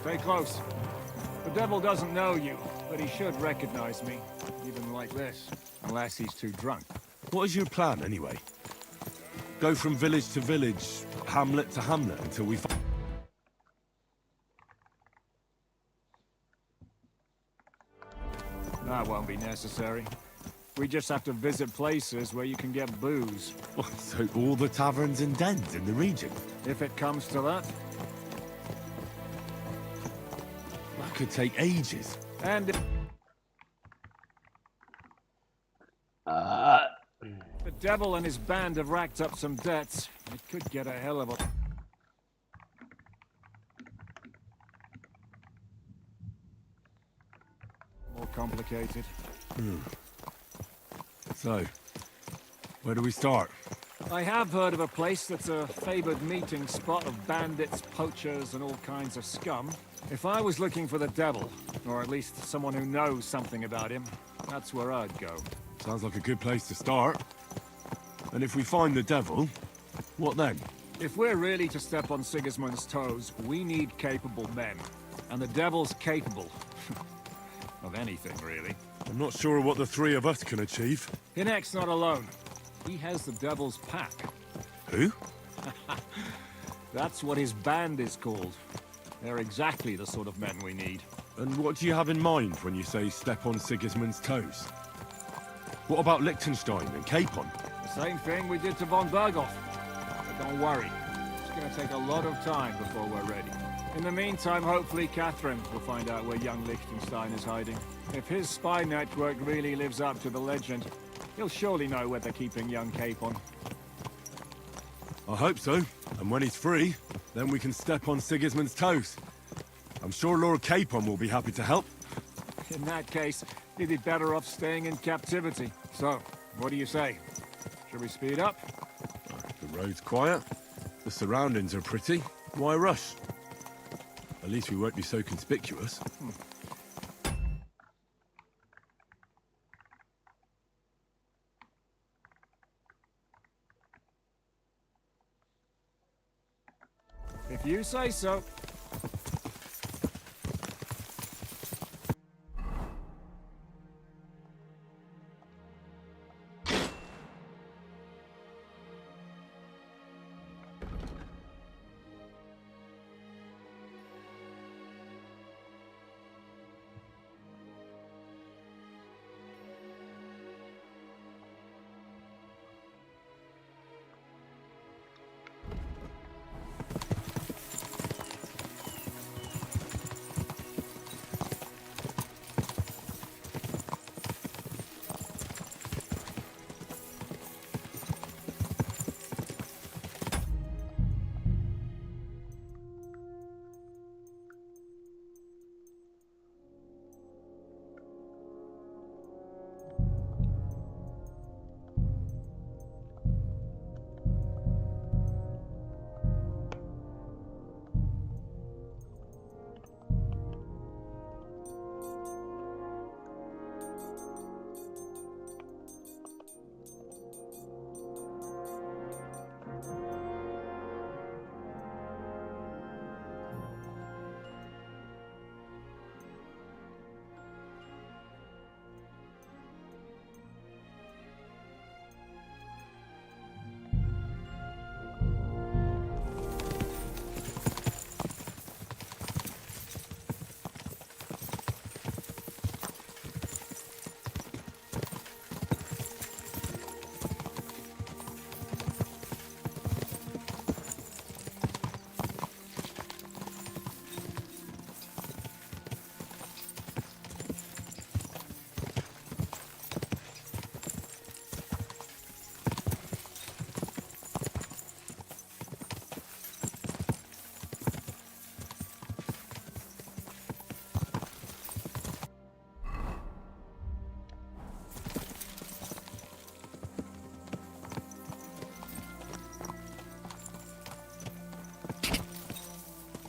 Stay close. The devil doesn't know you, but he should recognize me, even like this. Unless he's too drunk. What is your plan, anyway? Go from village to village, hamlet to hamlet, until we find... That won't be necessary. We just have to visit places where you can get booze. So all the taverns and dens in the region? If it comes to that. That could take ages. And if the devil and his band have racked up some debts, it could get a hell of a... more complicated. So, where do we start? I have heard of a place that's a favored meeting spot of bandits, poachers, and all kinds of scum. If I was looking for the devil, or at least someone who knows something about him, that's where I'd go. Sounds like a good place to start. And if we find the devil, what then? If we're really to step on Sigismund's toes, we need capable men. And the devil's capable. Of anything, really. I'm not sure what the three of us can achieve. Hinek's not alone. He has the devil's pack. Who? That's what his band is called. They're exactly the sort of men we need. And what do you have in mind when you say step on Sigismund's toes? What about Liechtenstein and Capon? The same thing we did to von Berghoff. But don't worry. It's gonna take a lot of time before we're ready. In the meantime, hopefully Catherine will find out where young Liechtenstein is hiding. If his spy network really lives up to the legend, he'll surely know where they're keeping young Capon. I hope so. And when he's free, then we can step on Sigismund's toes. I'm sure Lord Capon will be happy to help. In that case, he'd be better off staying in captivity. So, what do you say? Should we speed up? The road's quiet. The surroundings are pretty. Why rush? At least we won't be so conspicuous. If you say so.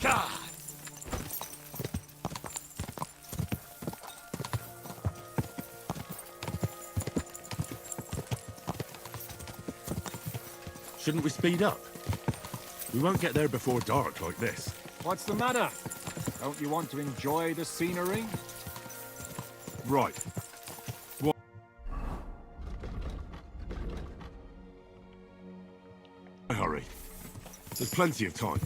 God! Shouldn't we speed up? We won't get there before dark like this. What's the matter? Don't you want to enjoy the scenery? Right. What? Hurry. There's plenty of time.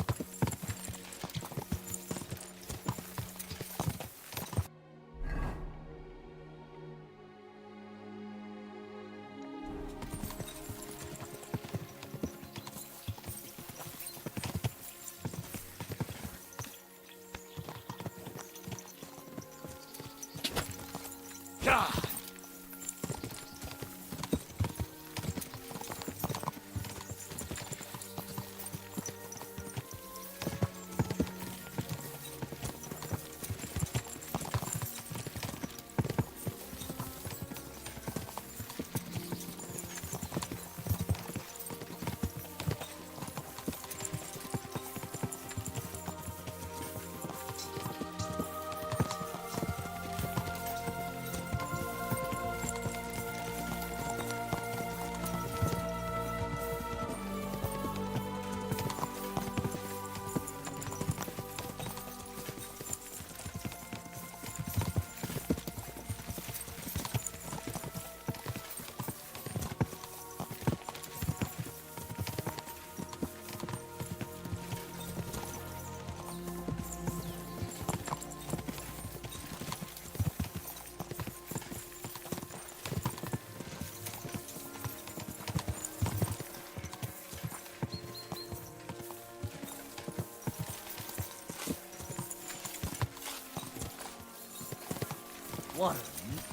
What?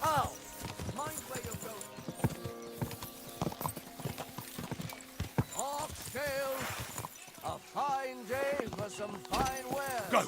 Oh! Mind where you're going. Oxtails! A fine day for some fine wear. Go!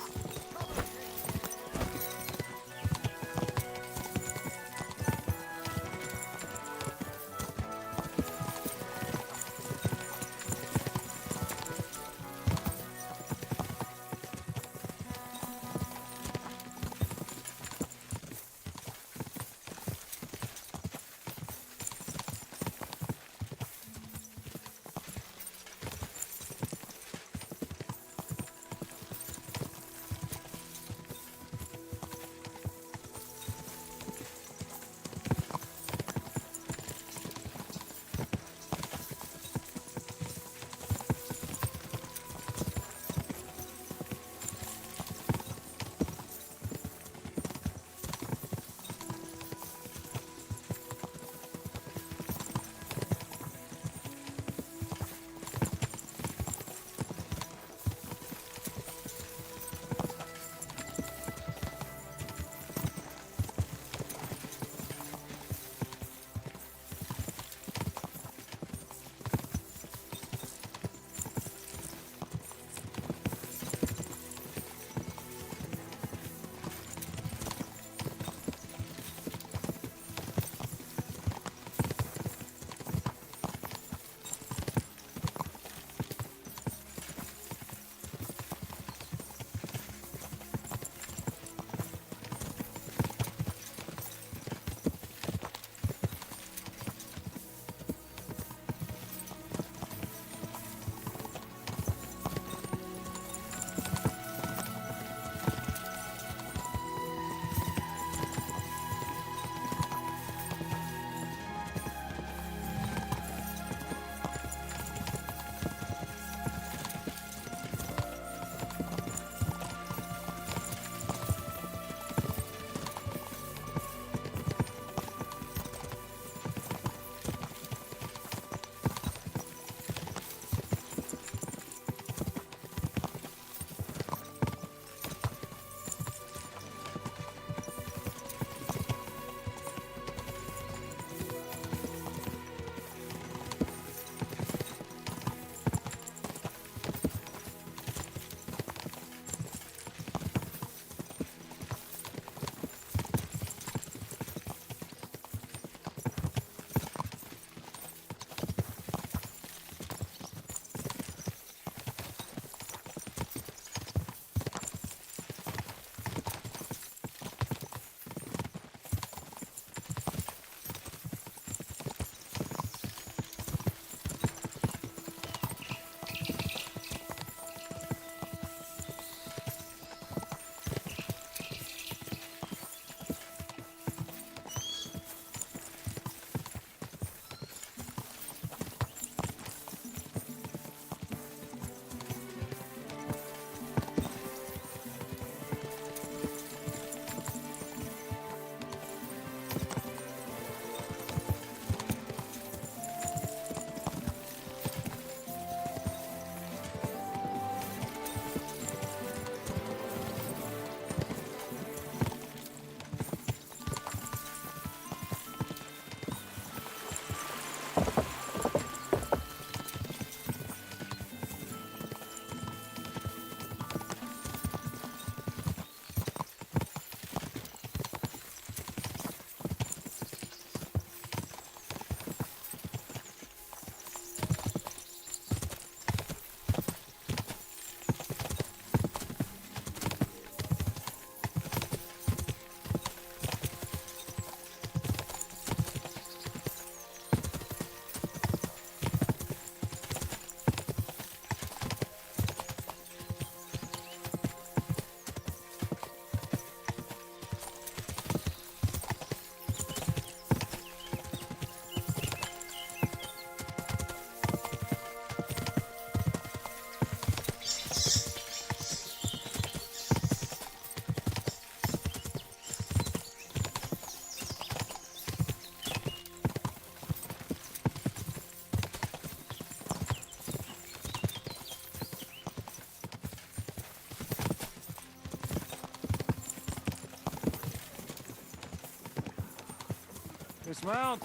Dismount!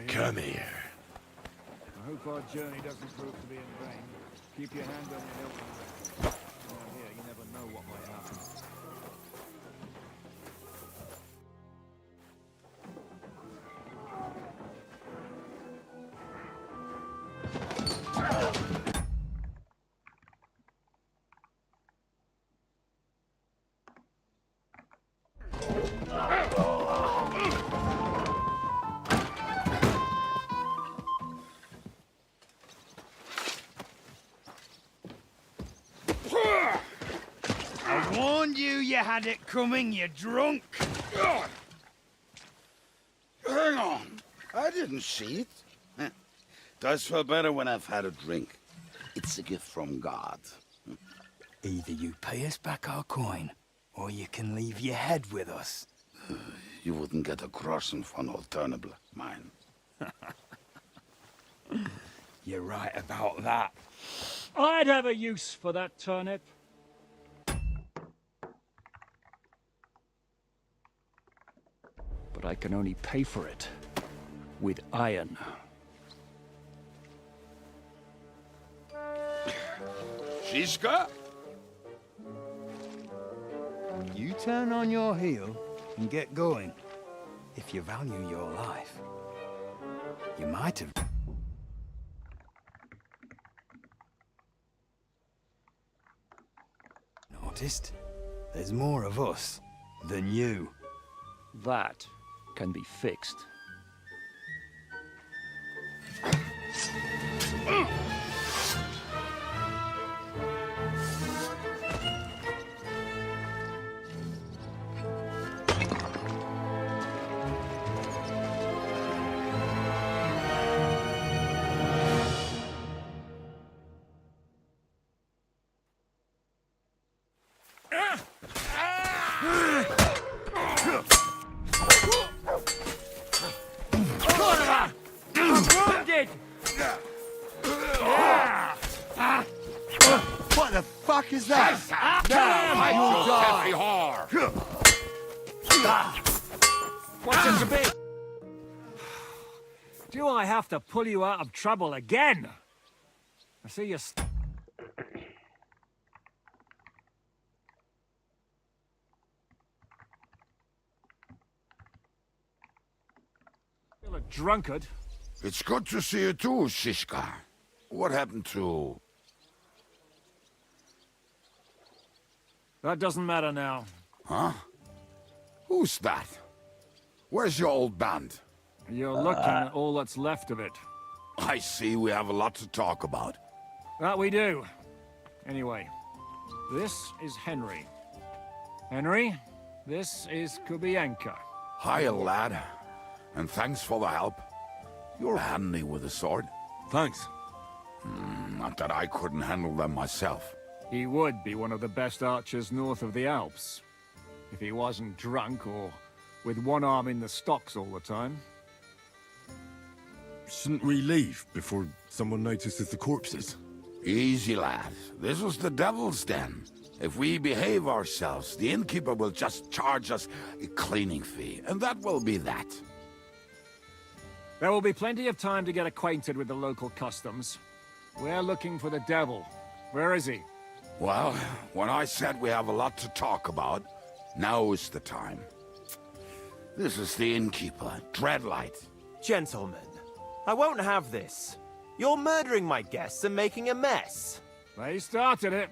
Come here. I hope our journey doesn't prove to be in vain. Keep your hand on your hilt. Around here, you never know what might happen. I warned you you had it coming, you drunk. Hang on. I didn't see it. Does feel better when I've had a drink. It's a gift from God. Either you pay us back our coin, or you can leave your head with us. You wouldn't get a groschen for an alternative, mine. You're right about that. I'd have a use for that turnip. But I can only pay for it with iron. Shiska? You turn on your heel and get going. If you value your life, you might have... noticed? There's more of us than you. That can be fixed. What the fuck is that? What's it to be? Do I have to pull you out of trouble again? I see you. Still a drunkard. It's good to see you too, Shishka. What happened to... That doesn't matter now. Huh? Who's that? Where's your old band? You're looking at all that's left of it. I see we have a lot to talk about. That we do. Anyway, this is Henry. Henry, this is Kubienka. Hiya, lad. And thanks for the help. You're handy with a sword. Thanks. Not that I couldn't handle them myself. He would be one of the best archers north of the Alps. If he wasn't drunk or with one arm in the stocks all the time. Shouldn't we leave before someone notices the corpses? Easy, lad. This was the devil's den. If we behave ourselves, the innkeeper will just charge us a cleaning fee, and that will be that. There will be plenty of time to get acquainted with the local customs. We're looking for the devil. Where is he? Well, when I said we have a lot to talk about, now is the time. This is the innkeeper, Dreadlight. Gentlemen, I won't have this. You're murdering my guests and making a mess. They started it.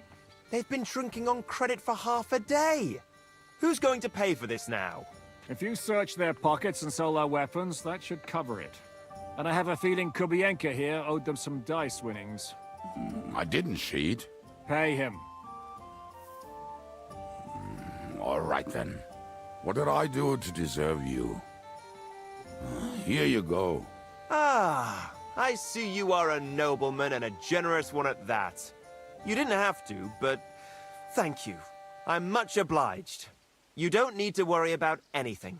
They've been drinking on credit for half a day. Who's going to pay for this now? If you search their pockets and sell their weapons, that should cover it. And I have a feeling Kubienka here owed them some dice winnings. I didn't cheat. Pay him. All right, then. What did I do to deserve you? Here you go. Ah, I see you are a nobleman and a generous one at that. You didn't have to, but thank you. I'm much obliged. You don't need to worry about anything.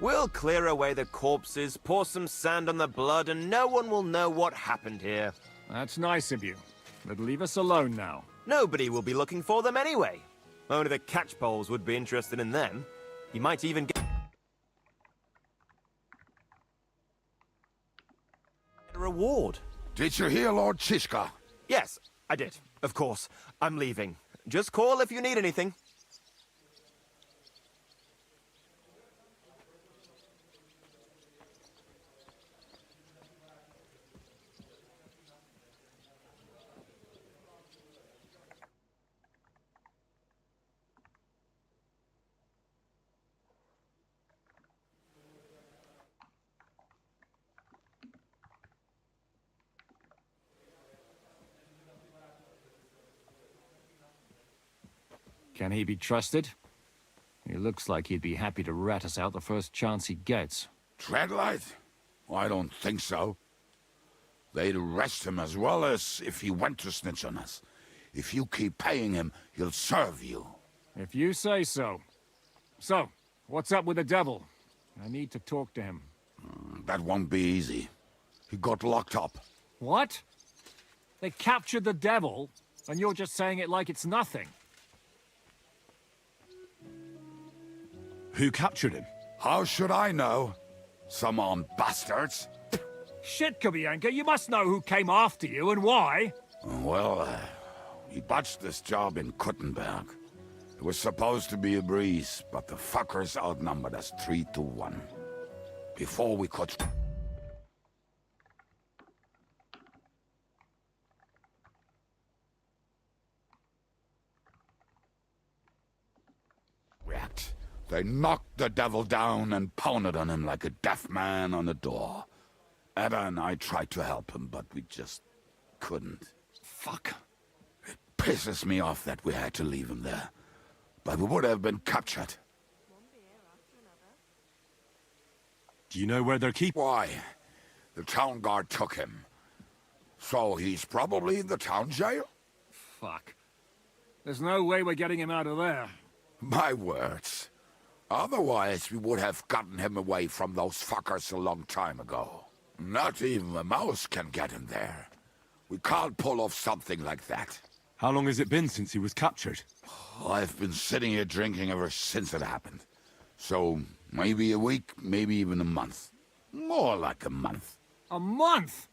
We'll clear away the corpses, pour some sand on the blood, and no one will know what happened here. That's nice of you. But leave us alone now. Nobody will be looking for them anyway. Only the catchpoles would be interested in them. You might even get a reward. Did you hear Lord Chishka? Yes, I did. Of course. I'm leaving. Just call if you need anything. Can he be trusted? He looks like he'd be happy to rat us out the first chance he gets. Treadlight? I don't think so. They'd arrest him as well as if he went to snitch on us. If you keep paying him, he'll serve you. If you say so. So, what's up with the devil? I need to talk to him. That won't be easy. He got locked up. What? They captured the devil, and you're just saying it like it's nothing. Who captured him? How should I know? Some armed bastards? Shit, Kubianka, you must know who came after you and why. Well, we botched this job in Kuttenberg. It was supposed to be a breeze, but the fuckers outnumbered us 3-1. Before we could... react, they knocked the devil down and pounded on him like a deaf man on a door. Ada and I tried to help him, but we just couldn't. Fuck. It pisses me off that we had to leave him there. But we would have been captured. Do you know where they're keeping? Why? The town guard took him. So he's probably in the town jail? Fuck. There's no way we're getting him out of there. My words. Otherwise, we would have gotten him away from those fuckers a long time ago. Not even a mouse can get him there. We can't pull off something like that. How long has it been since he was captured? I've been sitting here drinking ever since it happened. So, maybe a week, maybe even a month. More like a month. A month?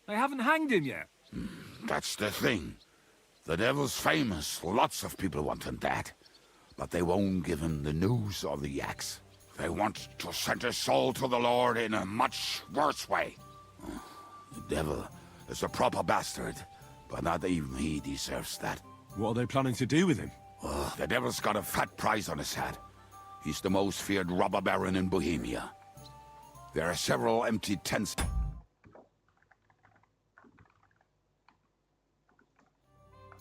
They haven't hanged him yet. That's the thing. The devil's famous. Lots of people want him dead. But they won't give him the news or the axe. They want to send his soul to the Lord in a much worse way. The devil is a proper bastard, but not even he deserves that. What are they planning to do with him? The devil's got a fat price on his head. He's the most feared robber baron in Bohemia. There are several empty tents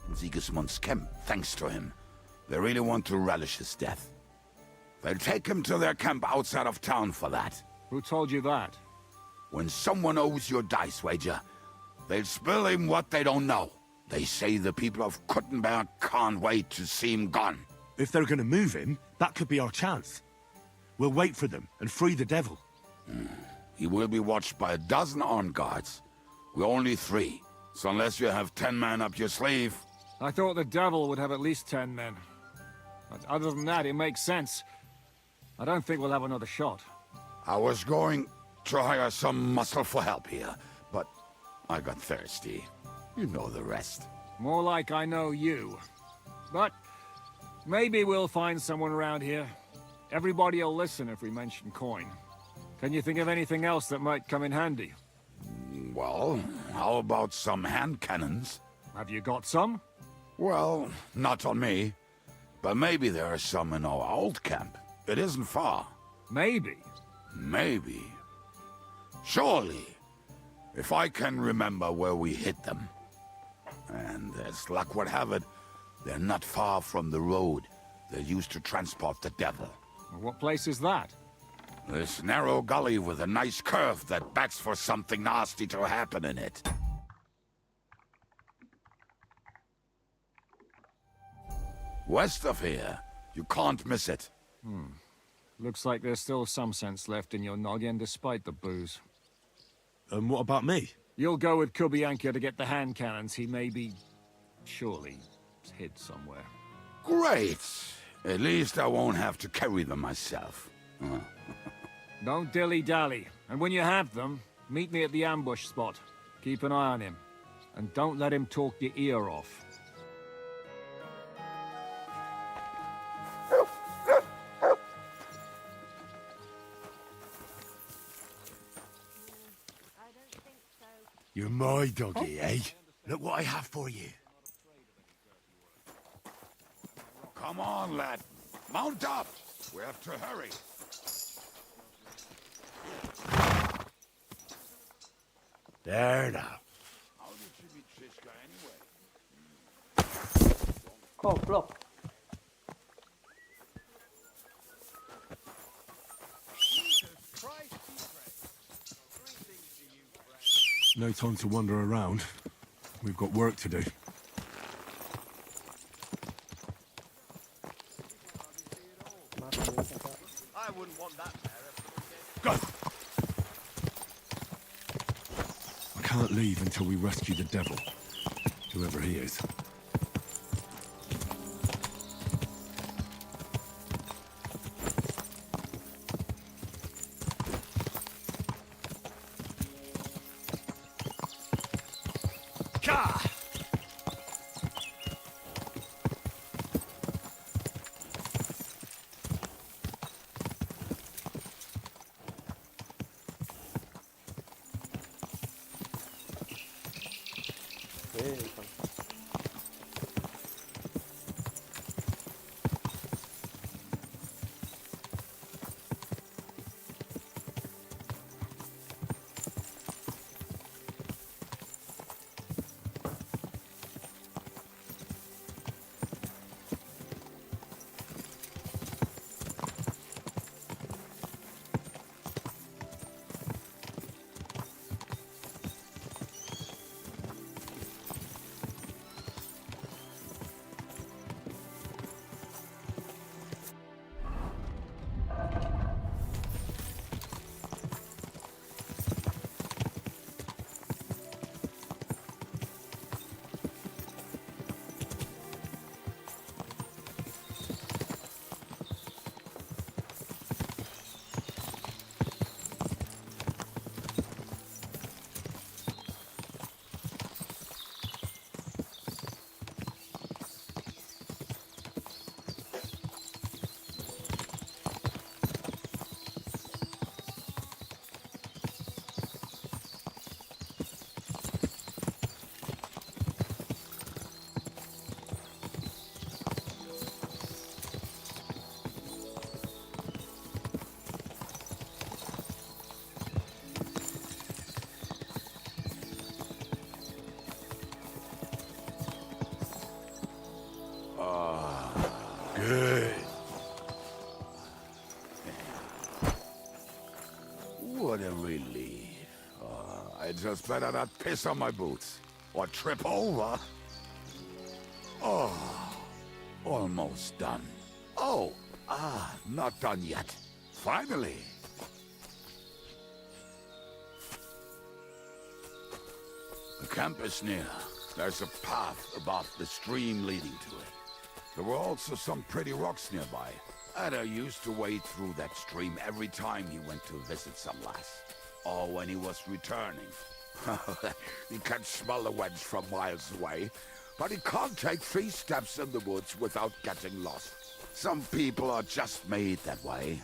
in Sigismund's camp, thanks to him. They really want to relish his death. They'll take him to their camp outside of town for that. Who told you that? When someone owes you a dice wager, they'll spill him what they don't know. They say the people of Kuttenberg can't wait to see him gone. If they're gonna move him, that could be our chance. We'll wait for them and free the devil. He will be watched by a dozen armed guards. We're only 3, so unless you have 10 men up your sleeve... I thought the devil would have at least 10 men. But other than that, it makes sense. I don't think we'll have another shot. I was going to hire some muscle for help here, but I got thirsty. You know the rest. More like I know you. But maybe we'll find someone around here. Everybody will listen if we mention coin. Can you think of anything else that might come in handy? Well, how about some hand cannons? Have you got some? Well, not on me. But maybe there are some in our old camp. It isn't far. Maybe. Maybe. Surely. If I can remember where we hid them. And as luck would have it, they're not far from the road they used to transport the devil. What place is that? This narrow gully with a nice curve that begs for something nasty to happen in it. West of here, you can't miss it. Looks like there's still some sense left in your noggin despite the booze. And what about me? You'll go with Kubianka to get the hand cannons he may be... surely hid somewhere. Great! At least I won't have to carry them myself. Don't dilly-dally. And when you have them, meet me at the ambush spot. Keep an eye on him. And don't let him talk your ear off. You're my doggy, eh? Look what I have for you. Come on, lad. Mount up! We have to hurry. There now. How did you meet Shishka anyway? Oh, block. No time to wander around. We've got work to do. I wouldn't want that there. Go! I can't leave until we rescue the devil. Whoever he is. Good. What a relief. I just better not piss on my boots. Or trip over. Oh, almost done. Oh, not done yet. Finally. The camp is near. There's a path above the stream leading to it. There were also some pretty rocks nearby. Ada used to wade through that stream every time he went to visit some lass. Or when he was returning. He can smell the wench from miles away, but he can't take 3 steps in the woods without getting lost. Some people are just made that way.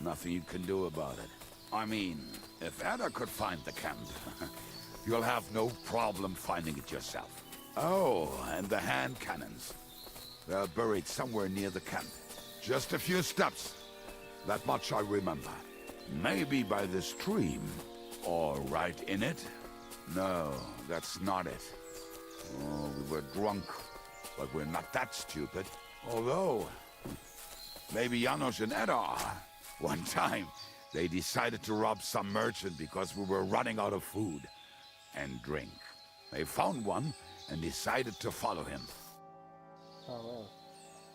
Nothing you can do about it. I mean, if Ada could find the camp, you'll have no problem finding it yourself. Oh, and the hand cannons. They're buried somewhere near the camp. Just a few steps. That much I remember. Maybe by the stream. Or right in it? No, that's not it. Oh, we were drunk. But we're not that stupid. Although, maybe Janos and Edda are. One time, they decided to rob some merchant because we were running out of food and drink. They found one and decided to follow him.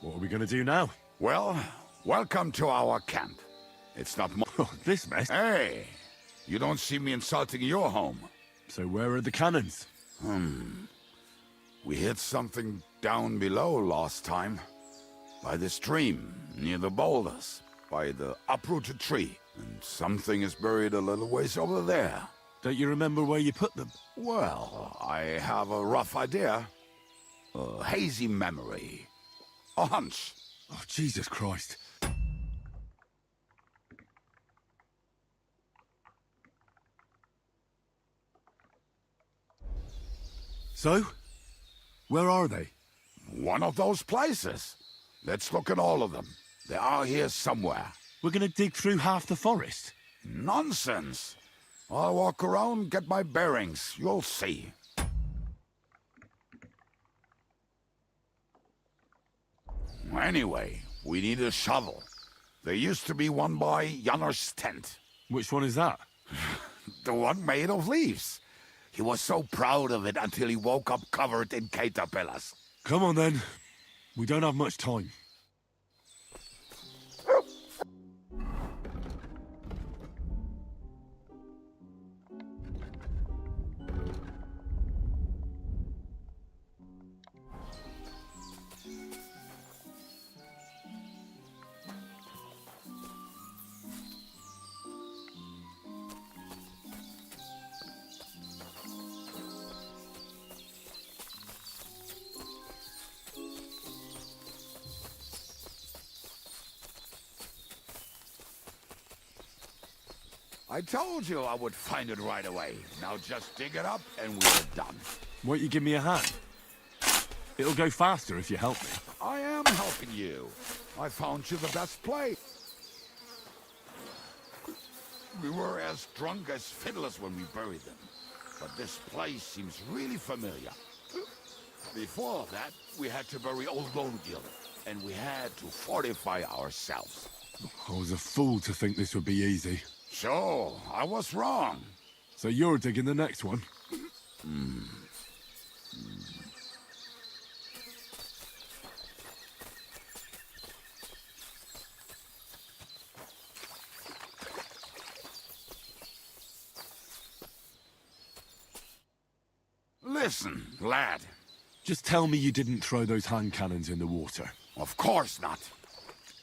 What are we gonna do now? Well, welcome to our camp. It's not my... Oh, this mess. Hey! You don't see me insulting your home. So where are the cannons? We hit something down below last time. By the stream, near the boulders. By the uprooted tree. And something is buried a little ways over there. Don't you remember where you put them? Well, I have a rough idea. A hazy memory. A hunch. Oh, Jesus Christ. So? Where are they? One of those places. Let's look at all of them. They are here somewhere. We're gonna dig through half the forest. Nonsense. I'll walk around, get my bearings. You'll see. Anyway, we need a shovel. There used to be one by Janner's tent. Which one is that? The one made of leaves. He was so proud of it until he woke up covered in caterpillars. Come on then. We don't have much time. I told you I would find it right away. Now just dig it up and we're done. Won't you give me a hand? It'll go faster if you help me. I am helping you. I found you the best place. We were as drunk as fiddlers when we buried them. But this place seems really familiar. Before that, we had to bury old Longil, and we had to fortify ourselves. I was a fool to think this would be easy. So, I was wrong. So you're digging the next one? Listen, lad. Just tell me you didn't throw those hand cannons in the water. Of course not.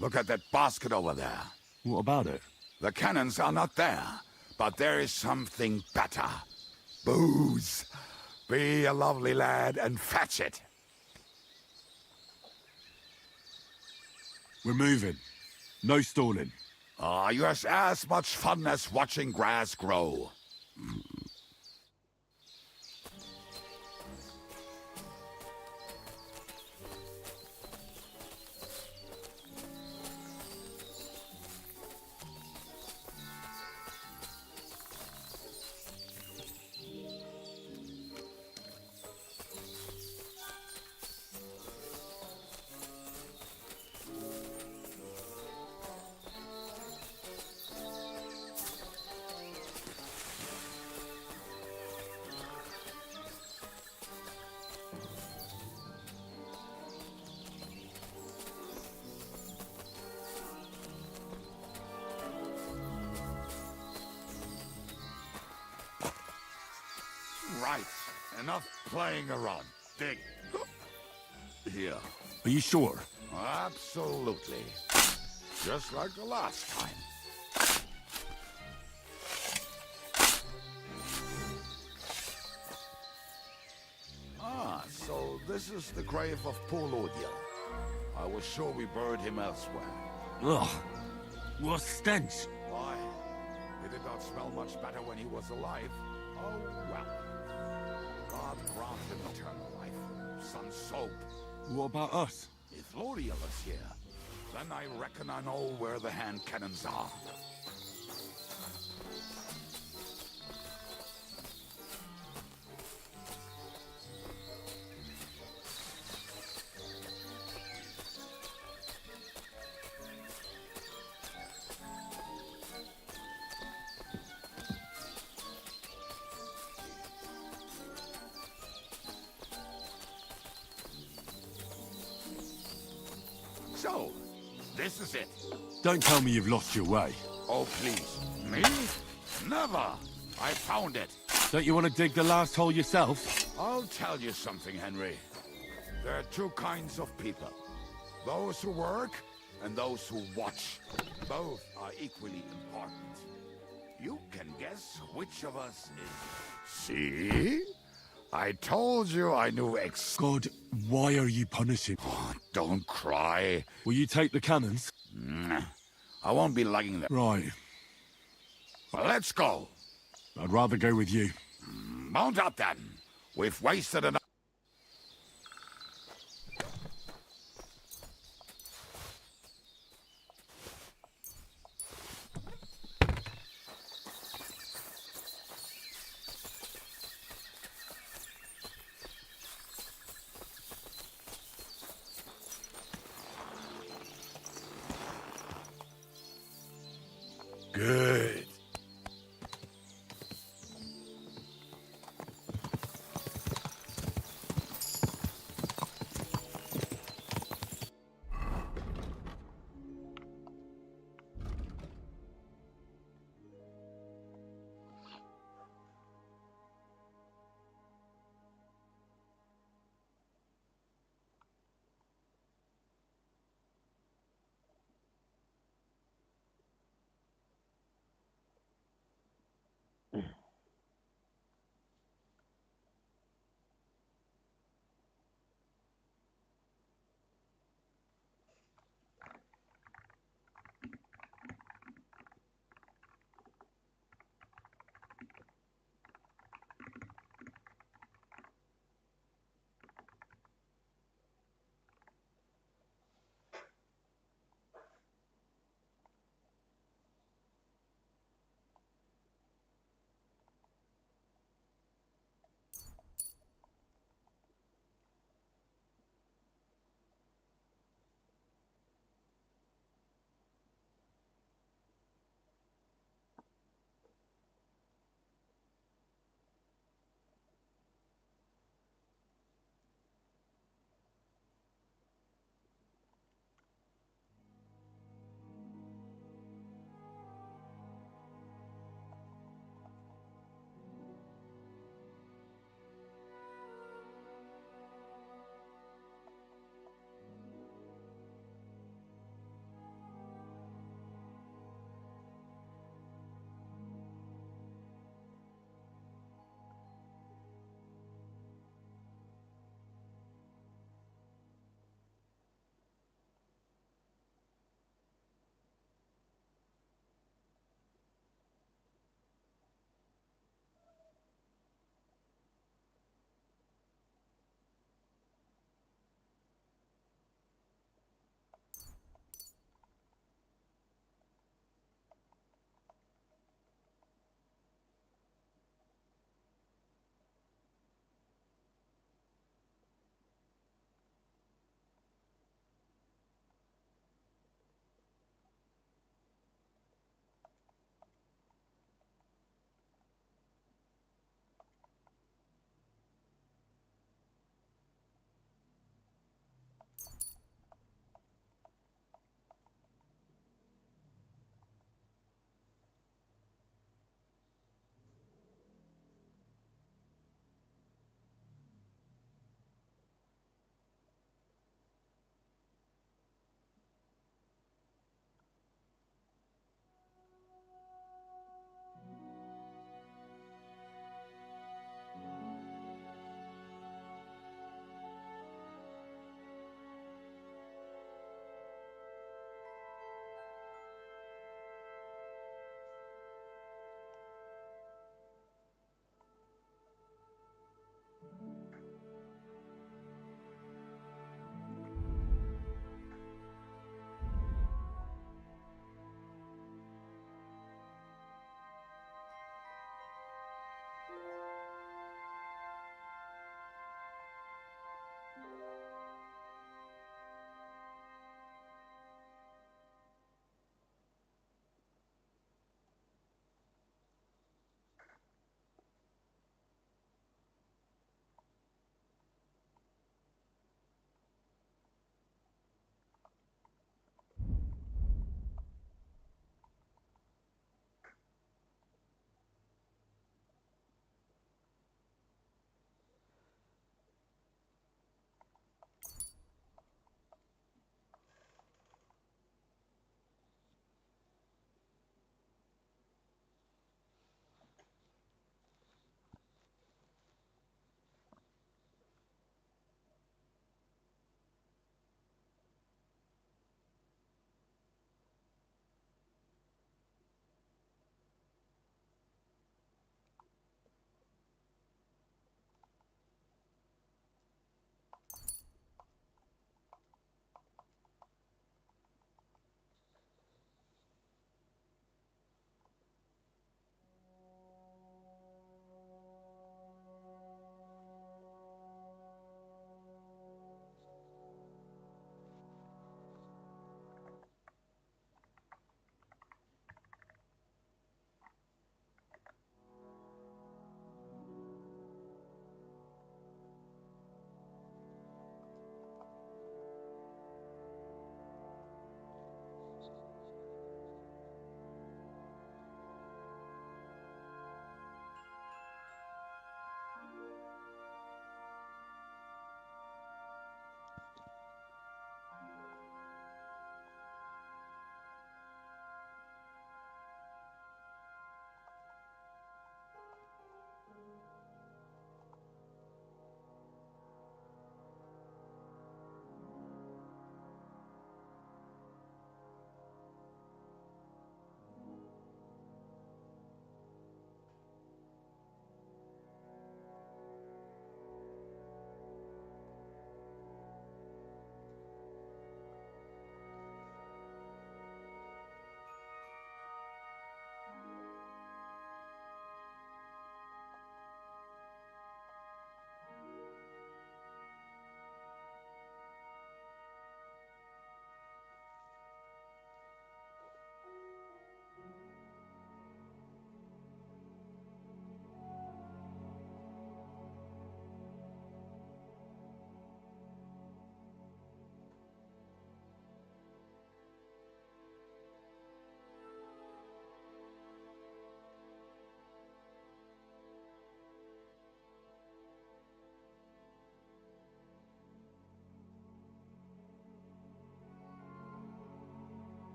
Look at that basket over there. What about it? The cannons are not there, but there is something better. Booze. Be a lovely lad and fetch it. We're moving. No stalling. You have as much fun as watching grass grow. Right. Enough playing around. Dig. Here. Are you sure? Absolutely. Just like the last time. So this is the grave of poor Lodiel. I was sure we buried him elsewhere. Ugh. What stench. Why? It did not smell much better when he was alive. Oh, well. God grant him eternal life. Some soap. What about us? If Lodiel is here, then I reckon I know where the hand cannons are. So, this is it. Don't tell me you've lost your way. Oh, please. Me? Never. I found it. Don't you want to dig the last hole yourself? I'll tell you something, Henry. There are two kinds of people. Those who work and those who watch. Both are equally important. You can guess which of us is... See? I told you I knew God, why are you punishing? Oh, don't cry. Will you take the cannons? I won't be lugging them. Right. Well, let's go. I'd rather go with you. Mount up then. We've wasted enough. Good.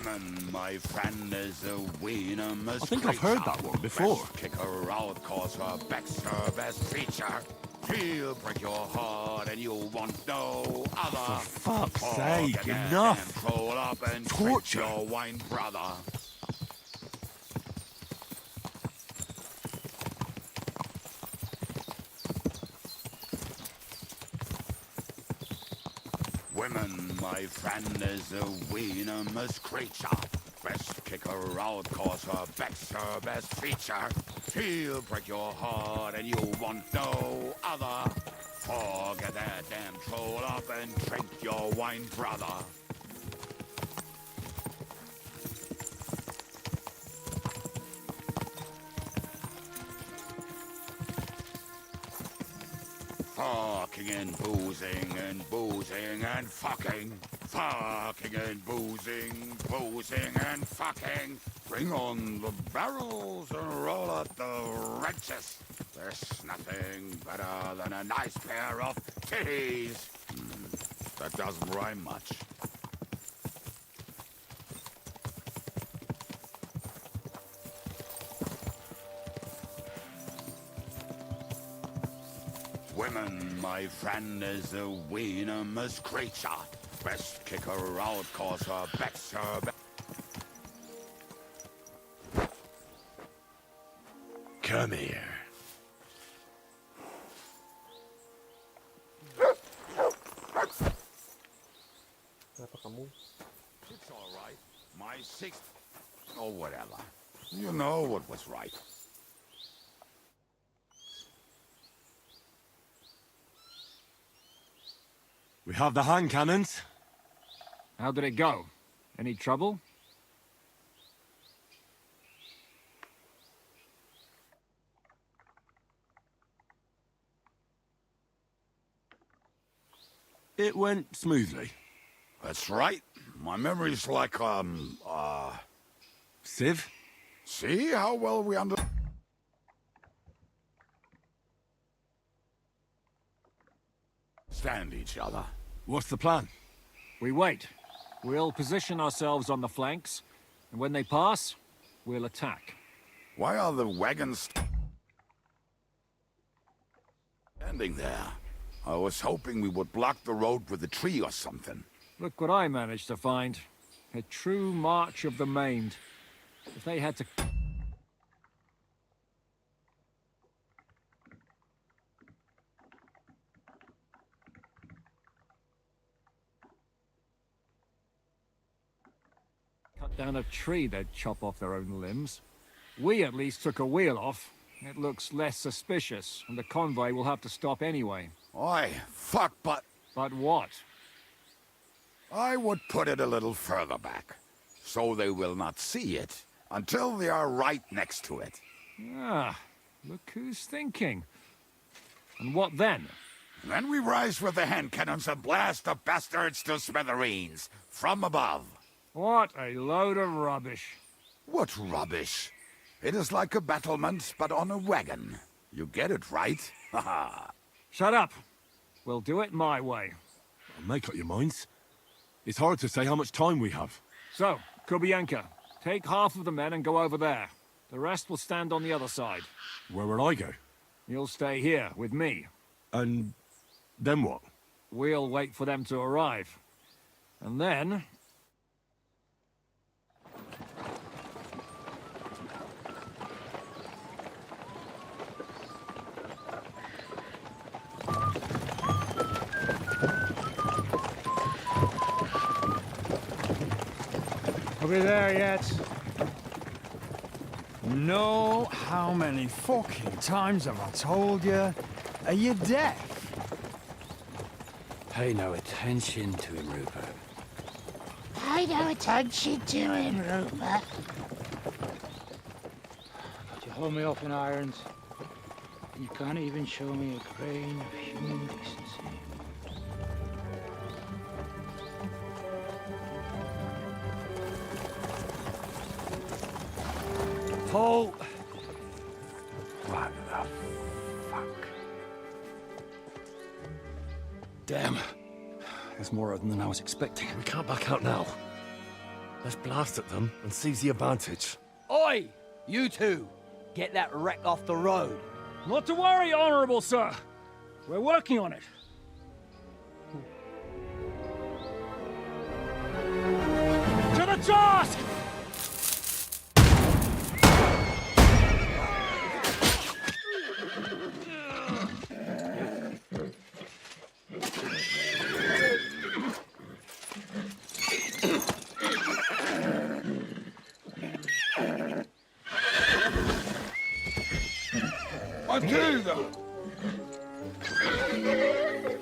Women, my friend, is a venomous I think I've heard that one before. Best kick her out, cause her back's her best feature. She'll break your heart and you want no other. For fuck's Oh, sake, get that enough! damn troll up and Torture. trick your wine brother. Women, my friend, is a venomous creature. Best kick her out, cause her back's her best feature. She'll break your heart and you want no other. Forget that damn troll up and drink your wine, brother. Fucking and boozing and boozing and fucking. Fucking and boozing, boozing and fucking. Bring on the barrels and roll out the wrenches. There's nothing better than a nice pair of titties. That doesn't rhyme much. Women, my friend, is a venomous creature. Best kick her out, cause her back's her Come here. It's all right. My sixth... or whatever. You know what was right. We have the hand cannons. How did it go? Any trouble? It went smoothly. That's right. My memory's like, Civ? see how well we under... stand each other. What's the plan? We wait. We'll position ourselves on the flanks, and when they pass, we'll attack. Why are the wagons standing there? I was hoping we would block the road with a tree or something. Look what I managed to find. A true march of the maimed. If they had to... cut down a tree, they'd chop off their own limbs. We at least took a wheel off. It looks less suspicious, and the convoy will have to stop anyway. Oi, fuck, but But what? I would put it a little further back, so they will not see it until they are right next to it. Ah, look who's thinking. And what then? Then we rise with the hand cannons and blast the bastards to smithereens from above. What a load of rubbish. What rubbish! It is like a battlement, but on a wagon. You get it, right? Haha. Shut up. We'll do it my way. Make up your minds. It's hard to say how much time we have. So, Kubienka, take half of the men and go over there. The rest will stand on the other side. Where will I go? You'll stay here with me. And then what? We'll wait for them to arrive. And then... Are we there yet? No, how many fucking times have I told you? Are you deaf? Pay no attention to him, Rupert. Pay no attention to him, Rupert. But you hold me up in irons, and you can't even show me a grain of human decency. Paul! What the fuck? Damn. There's more of them than I was expecting. We can't back out now. Let's blast at them and seize the advantage. Oi! You two! Get that wreck off the road. Not to worry, Honourable Sir. We're working on it. To the task! Until them!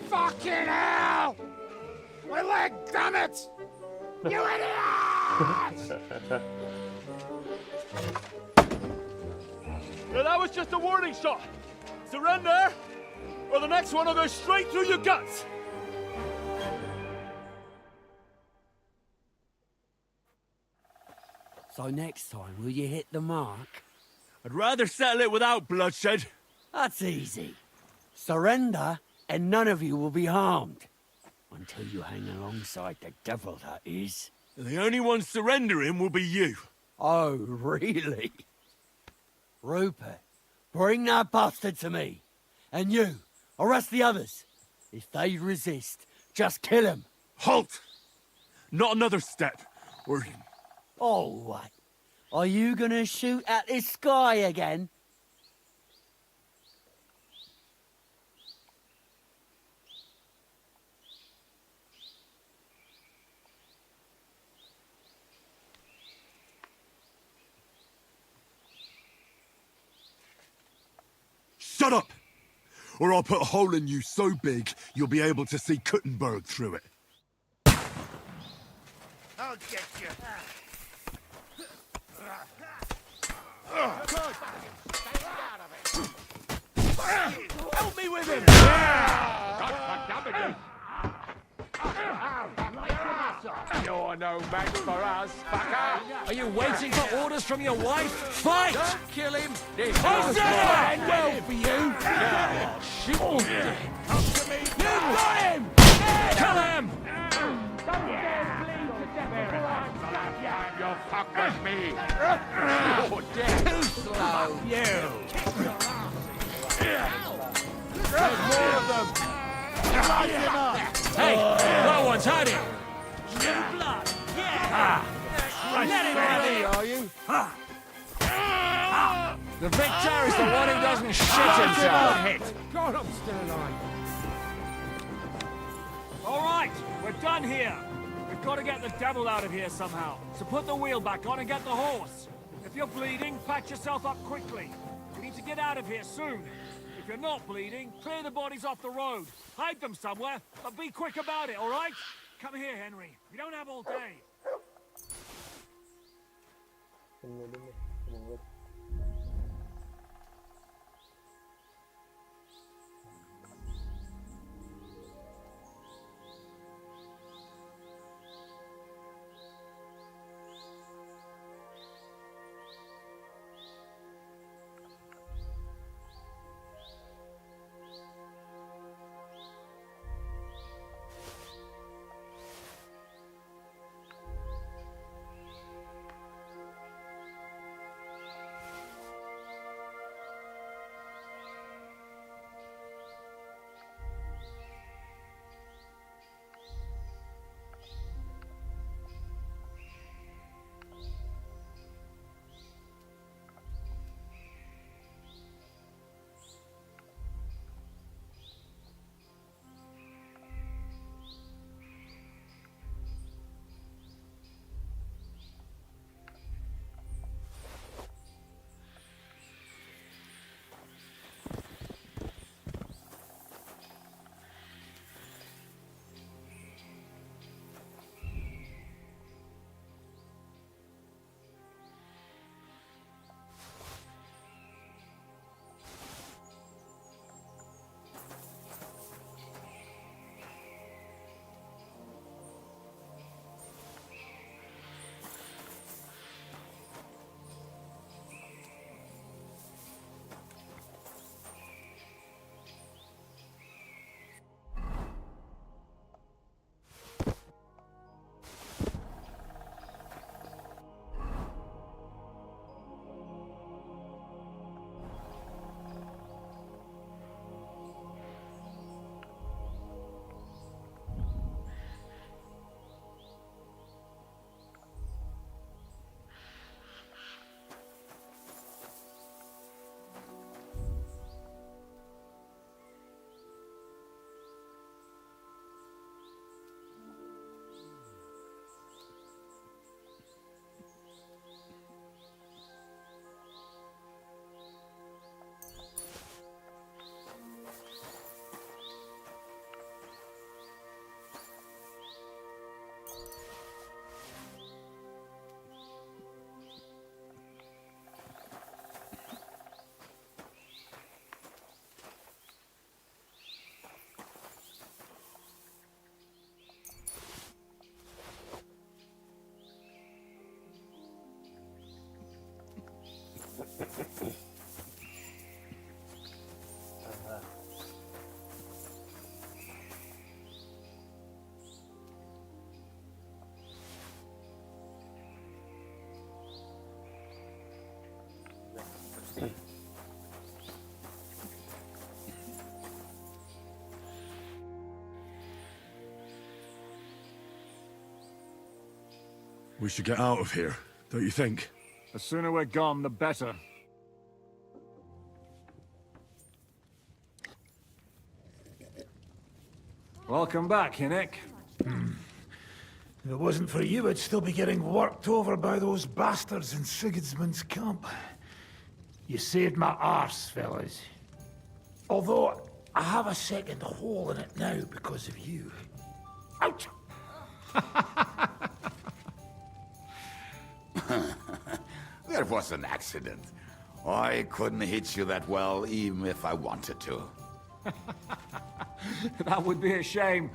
Fucking hell! My leg, damn it! You idiot! Now that was just a warning shot. Surrender, or the next one will go straight through your guts. So next time, will you hit the mark? I'd rather settle it without bloodshed. That's easy. Surrender, and none of you will be harmed. Until you hang alongside the devil, that is. The only one surrendering will be you. Oh, really? Rupert, bring that bastard to me. And you, arrest the others. If they resist, just kill them. Halt! Not another step, or... Oh, what? Are you gonna shoot at the sky again? Shut up! Or I'll put a hole in you so big, you'll be able to see Kuttenberg through it. I'll get you. Help me with him! You're no match for us, fucker! Are you waiting for orders from your wife? Fight! Don't kill him! Hold it! Well for you! Come to me! You got him! Kill him! You fuck with me! You're dead! Too slow, you! There's more of them! Hey, that one's hiding! Blood! Yeah! Let him have it! Are you? The victor is the one who doesn't shit himself! Hit! God, I'm still alive! All right, we're done here. We've got to get the devil out of here somehow. So put the wheel back on and get the horse. If you're bleeding, patch yourself up quickly. We need to get out of here soon. If you're not bleeding, clear the bodies off the road. Hide them somewhere, but be quick about it, all right? Come here, Henry. We don't have all day. We should get out of here, don't you think? The sooner we're gone, the better. Welcome back, Hinnick. If it wasn't for you, I'd still be getting worked over by those bastards in Sigismund's camp. You saved my arse, fellas. Although, I have a second hole in it now because of you. Ouch! There was an accident. I couldn't hit you that well, even if I wanted to. That would be a shame.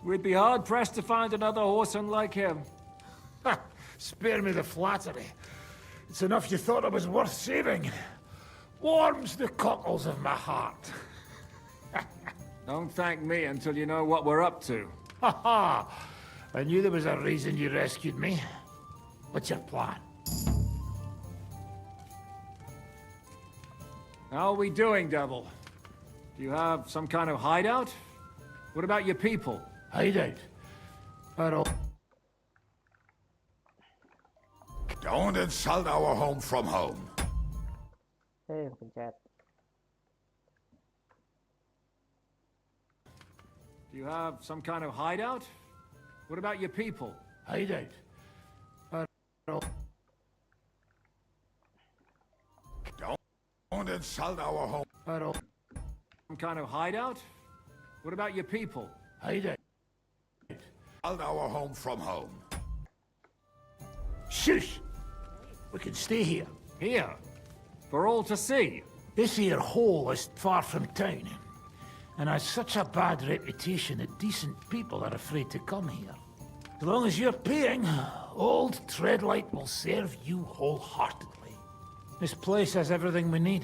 We'd be hard-pressed to find another horseman like him. Spare me the flattery. It's enough you thought it was worth saving. Warms the cockles of my heart. Don't thank me until you know what we're up to. Ha ha! I knew there was a reason you rescued me. What's your plan? How are we doing, Devil? Do you have some kind of hideout? What about your people? Hideout? Don't insult our home from home. Do you have some kind of hideout? What about your people? Hideout? Don't insult our home. Some kind of hideout? What about your people? Hideout? Insult our home from home. Shush! We can stay here. Here? For all to see? This here hole is far from town, and has such a bad reputation that decent people are afraid to come here. As long as you're paying, old Treadlight will serve you wholeheartedly. This place has everything we need,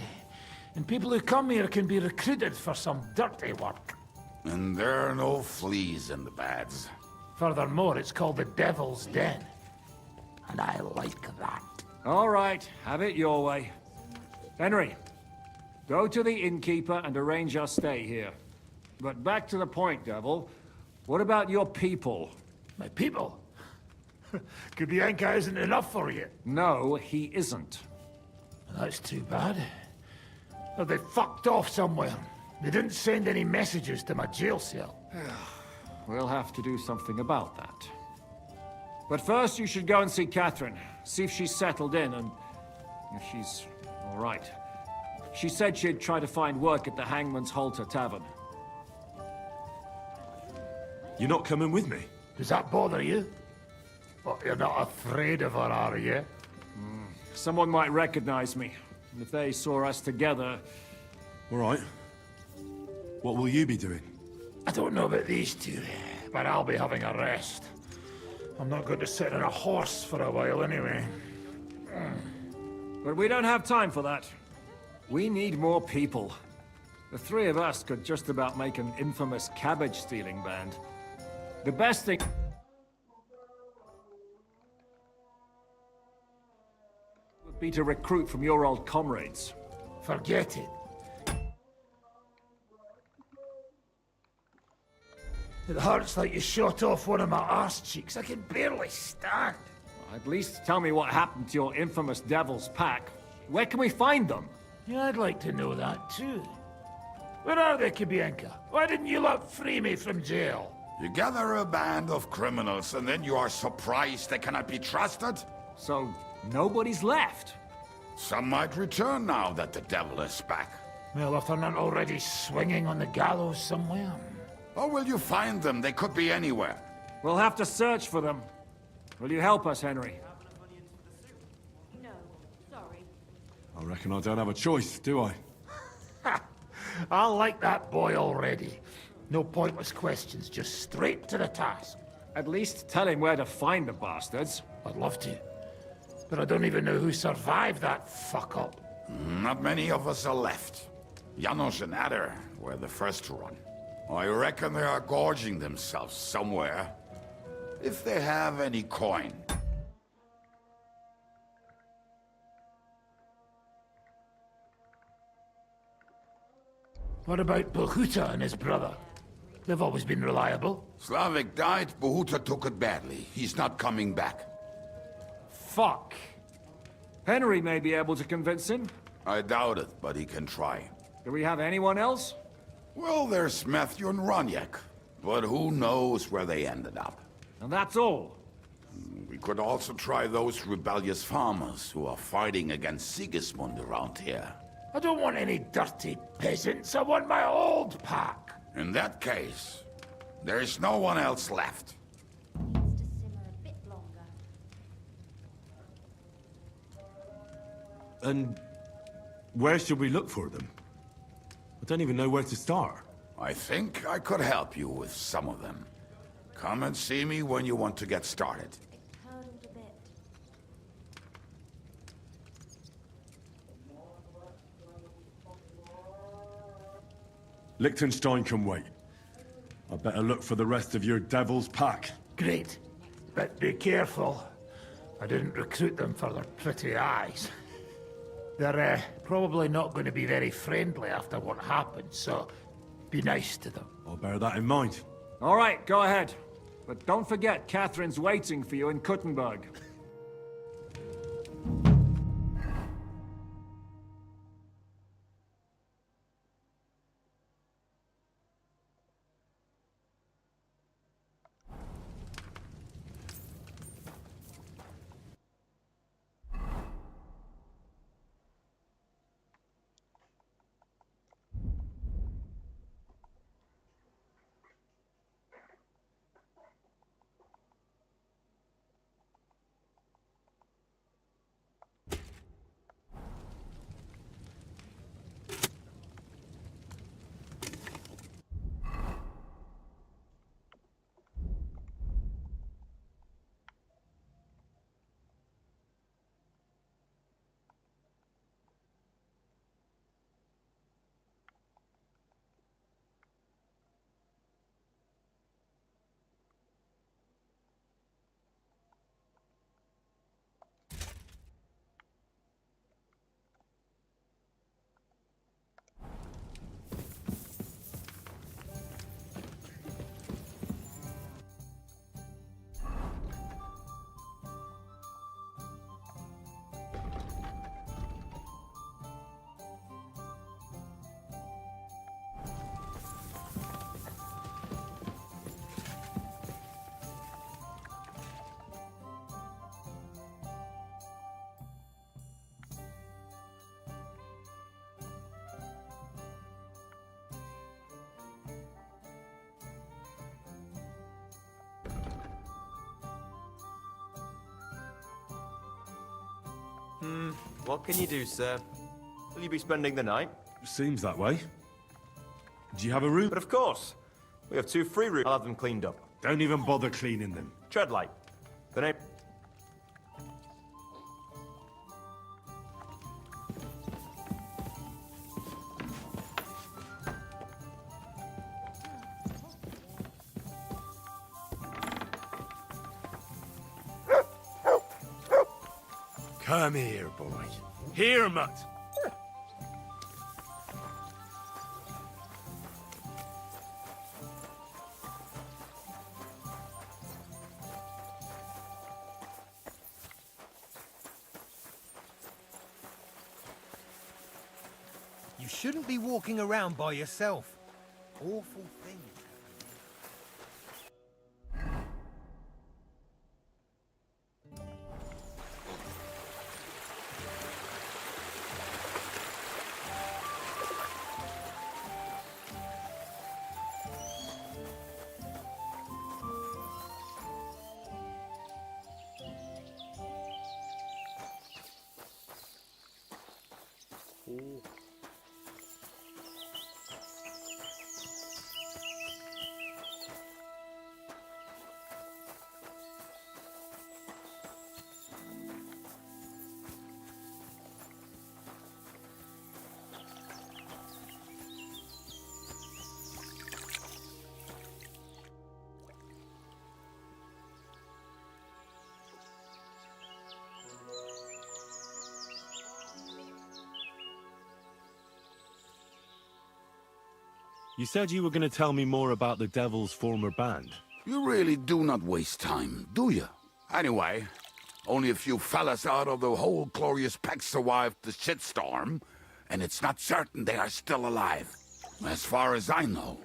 and people who come here can be recruited for some dirty work. And there are no fleas in the beds. Furthermore, it's called the Devil's Den, and I like that. All right, have it your way. Henry, go to the innkeeper and arrange our stay here. But back to the point, Devil. What about your people? My people? Kubienka isn't enough for you. No, he isn't. That's too bad. Well, they fucked off somewhere. They didn't send any messages to my jail cell. We'll have to do something about that. But first, you should go and see Catherine. See if she's settled in and if she's all right. She said she'd try to find work at the Hangman's Halter Tavern. You're not coming with me? Does that bother you? But you're not afraid of her, are you? Someone might recognize me. And if they saw us together... All right. What will you be doing? I don't know about these two, but I'll be having a rest. I'm not going to sit on a horse for a while anyway. But we don't have time for that. We need more people. The three of us could just about make an infamous cabbage-stealing band. The best thing... would be to recruit from your old comrades. Forget it. It hurts like you shot off one of my arse cheeks. I can barely stand. At least tell me what happened to your infamous Devil's Pack. Where can we find them? Yeah, I'd like to know that too. Where are they, Kubienka? Why didn't you lot free me from jail? You gather a band of criminals and then you are surprised they cannot be trusted? So, nobody's left? Some might return now that the devil is back. Well, if they're not already swinging on the gallows somewhere. Or will you find them? They could be anywhere. We'll have to search for them. Will you help us, Henry? No, sorry. I reckon I don't have a choice, do I? I like that boy already. No pointless questions, just straight to the task. At least tell him where to find the bastards. I'd love to. But I don't even know who survived that fuck-up. Not many of us are left. Janos and Adder were the first to run. I reckon they are gorging themselves somewhere. If they have any coin. What about Bohuta and his brother? They've always been reliable. Slavik died, Bohuta took it badly. He's not coming back. fuck? Henry may be able to convince him. I doubt it, but he can try. Do we have anyone else? Well, there's Matthew and Roniak, but who knows where they ended up. And that's all. We could also try those rebellious farmers who are fighting against Sigismund around here. I don't want any dirty peasants. I want my old pack. In that case, there is no one else left. Needs to simmer a bit longer. And where should we look for them? I don't even know where to start. I think I could help you with some of them. Come and see me when you want to get started. It curdled a bit. Liechtenstein can wait. I better look for the rest of your devil's pack. Great. But be careful. I didn't recruit them for their pretty eyes. They're probably not going to be very friendly after what happened, so be nice to them. I'll bear that in mind. All right, go ahead. But don't forget, Catherine's waiting for you in Kuttenberg. What can you do, sir? Will you be spending the night? Seems that way. Do you have a room? But of course. We have 2 free rooms. I'll have them cleaned up. Don't even bother cleaning them. Tread light. The name... Come here, boy. Here, mutt. You shouldn't be walking around by yourself. Awful thing. You said you were going to tell me more about the Devil's former band. You really do not waste time, do you? Anyway, Only a few fellas out of the whole glorious pack survived the shitstorm, and it's not certain they are still alive. As far as I know,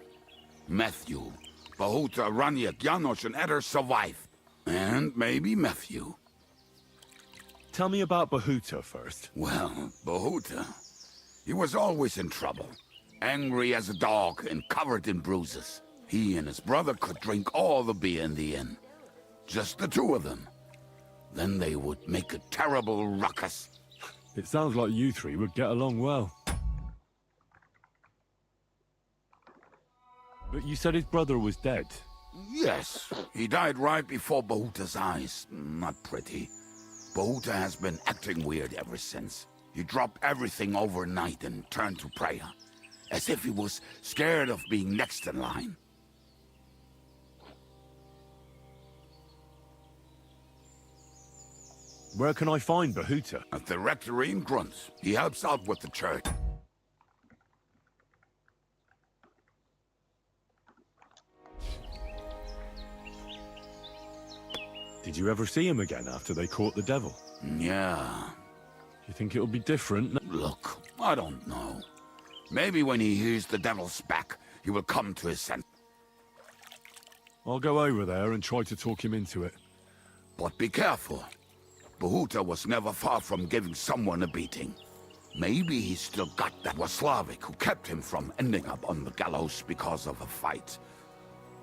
Matthew, Bahuta, Raniak, Janos, and Eder survived. And maybe Matthew. Tell me about Bahuta first. Well, Bahuta, he was always in trouble. Angry as a dog and covered in bruises. He and his brother could drink all the beer in the inn. Just the two of them. Then they would make a terrible ruckus. It sounds like you three would get along well. But you said his brother was dead. Yes, he died right before Bahuta's eyes. Not pretty. Bahuta has been acting weird ever since. He dropped everything overnight and turned to prayer. As if he was scared of being next in line. Where can I find Bahuta? At the rectory in Grunt. He helps out with the church. Did you ever see him again after they caught the devil? Yeah. You think it'll be different? Look, I don't know. Maybe when he hears the devil's back, he will come to his senses. I'll go over there and try to talk him into it. But be careful. Bahuta was never far from giving someone a beating. Maybe he's still got that was Slavic who kept him from ending up on the gallows because of a fight.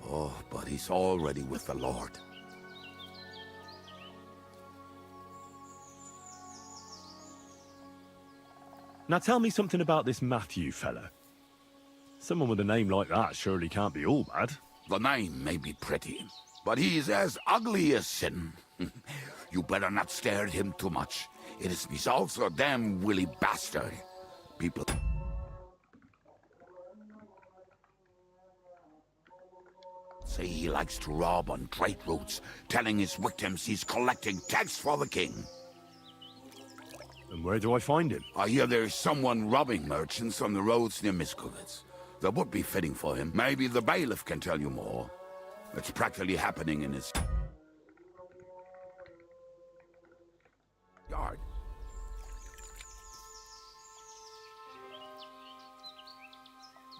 Oh, but he's already with the Lord. Now tell me something about this Matthew fella. Someone with a name like that surely can't be all bad. The name may be pretty, but he's as ugly as sin. You better not stare at him too much. He's also a damn willy bastard. People... say he likes to rob on trade routes, telling his victims he's collecting tax for the king. And where do I find him? I hear there's someone robbing merchants on the roads near Miskovitz. That would be fitting for him. Maybe the bailiff can tell you more. It's practically happening in his yard.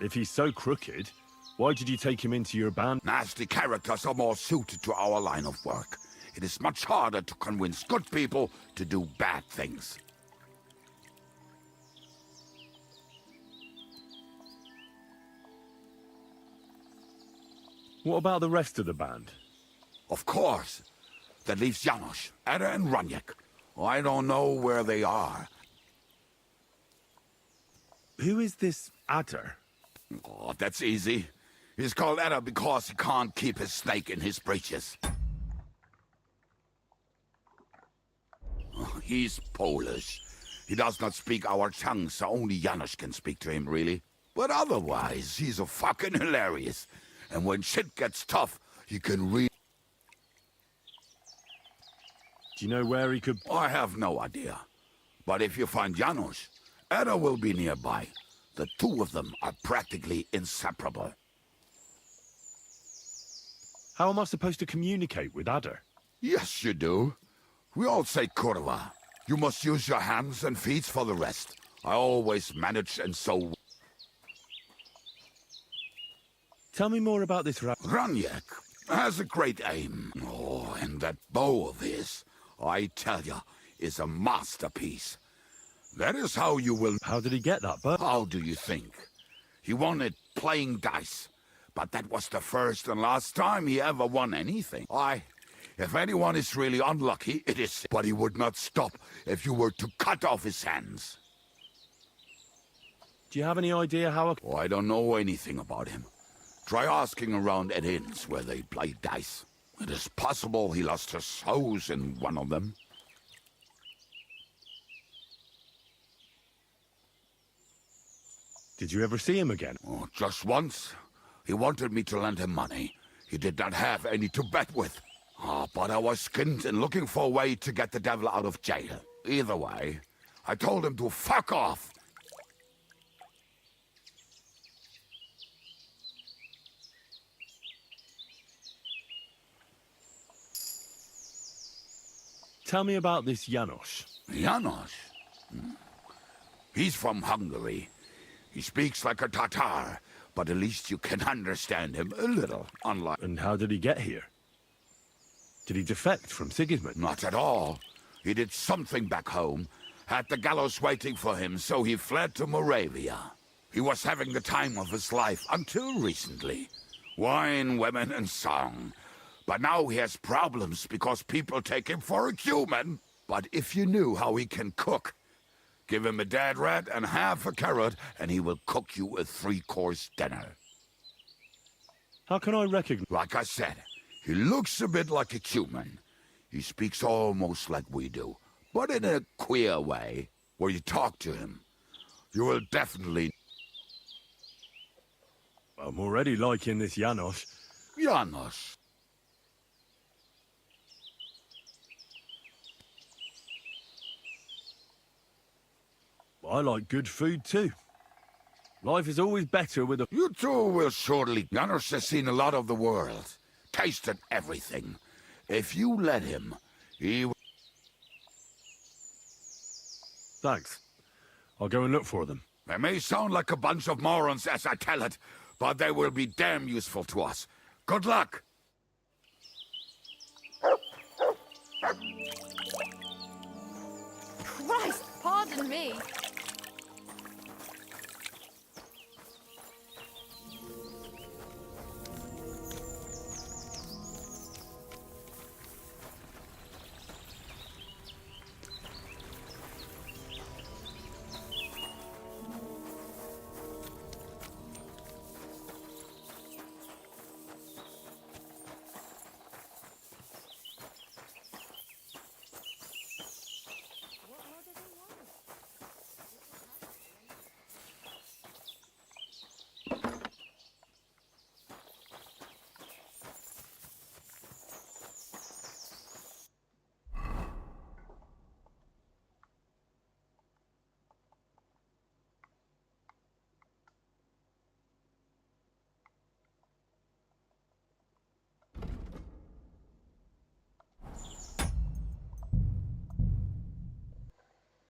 If he's so crooked, why did you take him into your band? Nasty characters are more suited to our line of work. It is much harder to convince good people to do bad things. What about the rest of the band? Of course. That leaves Janos, Eder and Raniak. I don't know where they are. Who is this Adder? Oh, that's easy. He's called Eder because he can't keep his snake in his breeches. Oh, he's Polish. He does not speak our tongue, so only Janos can speak to him, really. But otherwise, he's a fucking hilarious. And when shit gets tough, he can read. Do you know where he could... I have no idea. But if you find Janos, Eder will be nearby. The two of them are practically inseparable. How am I supposed to communicate with Adder? Yes, you do. We all say kurwa. You must use your hands and feet for the rest. I always manage and so... Tell me more about this Raniak has a great aim. Oh, and that bow of his, I tell you, is a masterpiece. That is how you will... How did he get that bow? How do you think? He won it playing dice. But that was the first and last time he ever won anything. If anyone is really unlucky, it is. But he would not stop if you were to cut off his hands. Do you have any idea how... Oh, I don't know anything about him. Try asking around at inns where they play dice. It is possible he lost his hose in one of them. Did you ever see him again? Oh, just once. He wanted me to lend him money. He did not have any to bet with. But I was skinned and looking for a way to get the devil out of jail. Either way, I told him to fuck off. Tell me about this Janos. Janos? He's from Hungary. He speaks like a Tatar, but at least you can understand him a little, unlike... And how did he get here? Did he defect from Sigismund? Not at all. He did something back home, had the gallows waiting for him, so he fled to Moravia. He was having the time of his life until recently. Wine, women, and song. But now he has problems because people take him for a human. But if you knew how he can cook, give him a dead rat and half a carrot, and he will cook you a 3-course dinner. How can I recognize... Like I said, he looks a bit like a human. He speaks almost like we do, but in a queer way, where you talk to him. You will definitely... I'm already liking this Janos. Janos. I like good food too. Life is always better with a... You two will surely... Janos has seen a lot of the world. Tasted everything. If you let him, he... Thanks. I'll go and look for them. They may sound like a bunch of morons as I tell it, but they will be damn useful to us. Good luck! Christ, pardon me.